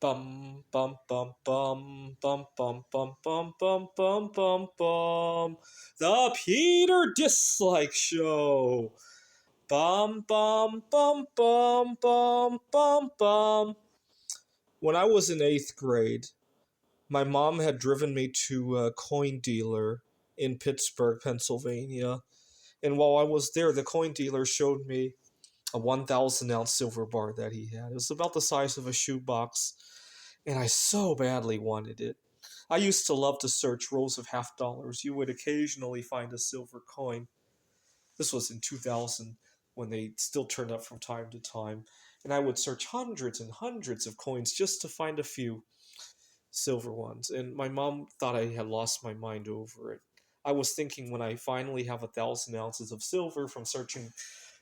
Bum bum bum bum bum bum bum bum bum bum bum bum. The Peter Dislike Show. Bum bum bum bum bum bum bum. When I was in eighth grade, my mom had driven me to a coin dealer in Pittsburgh, Pennsylvania. And while I was there, the coin dealer showed me a 1,000 ounce silver bar that he had. It was about the size of a shoebox, and I so badly wanted it. I used to love to search rows of half dollars. You would occasionally find a silver coin. This was in 2000 when they still turned up from time to time. And I would search hundreds and hundreds of coins just to find a few silver ones. And my mom thought I had lost my mind over it. I was thinking when I finally have 1,000 ounces of silver from searching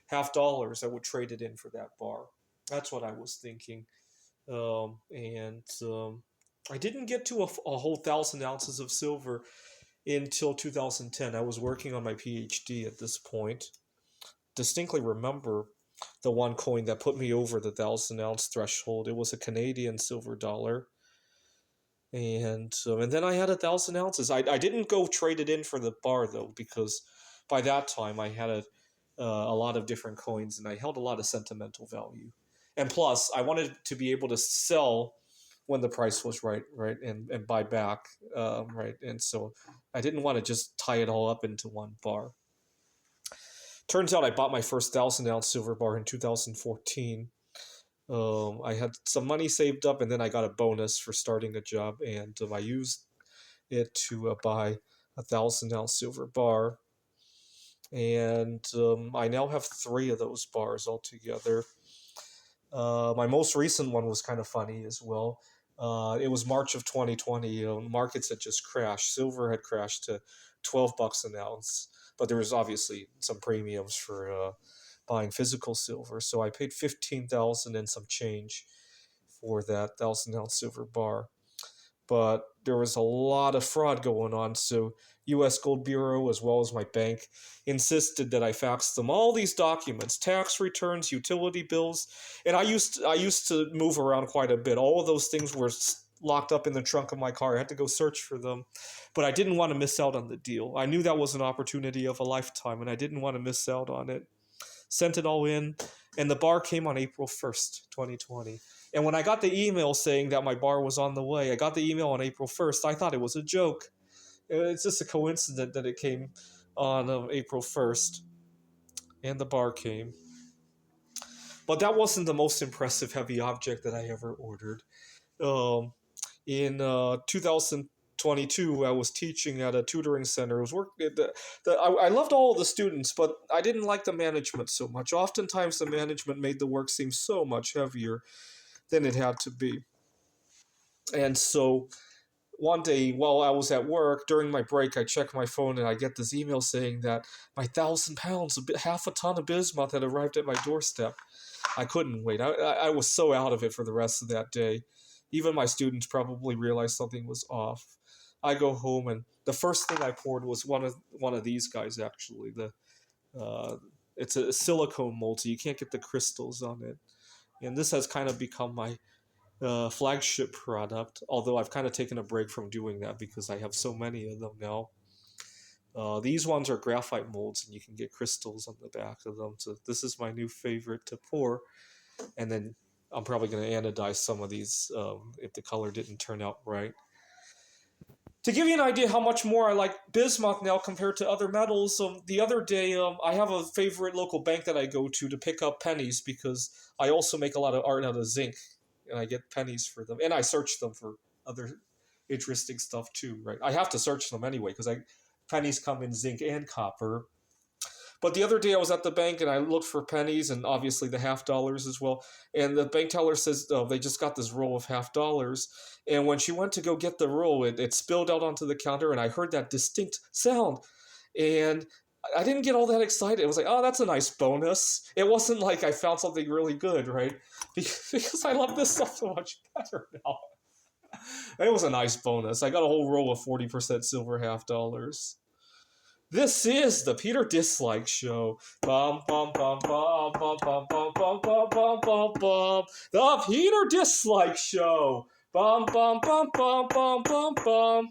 half dollars, I would trade it in for that bar. That's what I was thinking. And I didn't get to a whole 1,000 ounces of silver until 2010. I was working on my PhD at this point. Distinctly remember the one coin that put me over the 1,000 ounce threshold. It was a Canadian silver dollar. And then I had 1,000 ounces. I didn't go trade it in for the bar though, because by that time I had a lot of different coins and I held a lot of sentimental value. And plus, I wanted to be able to sell when the price was right, and buy back, right. And so I didn't want to just tie it all up into one bar. Turns out I bought my first 1,000 ounce silver bar in 2014. I had some money saved up, and then I got a bonus for starting a job, and I used it to buy 1,000 ounce silver bar. And I now have three of those bars altogether. My most recent one was kind of funny as well. It was March of 2020. Markets had just crashed. Silver had crashed to $12 an ounce, but there was obviously some premiums for buying physical silver. So I paid 15,000 and some change for that 1,000 ounce silver bar. But there was a lot of fraud going on, so U.S. Gold Bureau, as well as my bank, insisted that I fax them all these documents, tax returns, utility bills, and I used to move around quite a bit. All of those things were locked up in the trunk of my car. I had to go search for them, but I didn't want to miss out on the deal. I knew that was an opportunity of a lifetime, and I didn't want to miss out on it. Sent it all in, and the bar came on April 1st, 2020. And when I got the email saying that my bar was on the way, I got the email on April 1st. I thought it was a joke. It's just a coincidence that it came on April 1st, and the bar came. But that wasn't the most impressive heavy object that I ever ordered. In 2022, I was teaching at a tutoring center. I loved all of the students, but I didn't like the management so much. Oftentimes, the management made the work seem so much heavier than it had to be. And so one day while I was at work, during my break, I checked my phone and I get this email saying that my 1,000 pounds, half a ton of bismuth had arrived at my doorstep. I couldn't wait. I was so out of it for the rest of that day. Even my students probably realized something was off. I go home and the first thing I poured was one of these guys actually. It's a silicone mold, so you can't get the crystals on it. And this has kind of become my flagship product, although I've kind of taken a break from doing that because I have so many of them now. These ones are graphite molds, and you can get crystals on the back of them. So this is my new favorite to pour. And then I'm probably going to anodize some of these if the color didn't turn out right. To give you an idea how much more I like bismuth now compared to other metals, the other day I have a favorite local bank that I go to pick up pennies because I also make a lot of art out of zinc, and I get pennies for them. And I search them for other interesting stuff too, right? I have to search them anyway because pennies come in zinc and copper. But the other day I was at the bank and I looked for pennies and obviously the half dollars as well. And the bank teller says, oh, they just got this roll of half dollars. And when she went to go get the roll, it spilled out onto the counter and I heard that distinct sound. And I didn't get all that excited. It was like, oh, that's a nice bonus. It wasn't like I found something really good, right? Because I love this stuff so much better now. It was a nice bonus. I got a whole roll of 40% silver half dollars. This is the Peter Dislike Show. Bum bum bum bum bum bum bum bum bum bum bum bum. The Peter Dislike Show. Bum bum bum bum bum bum bum.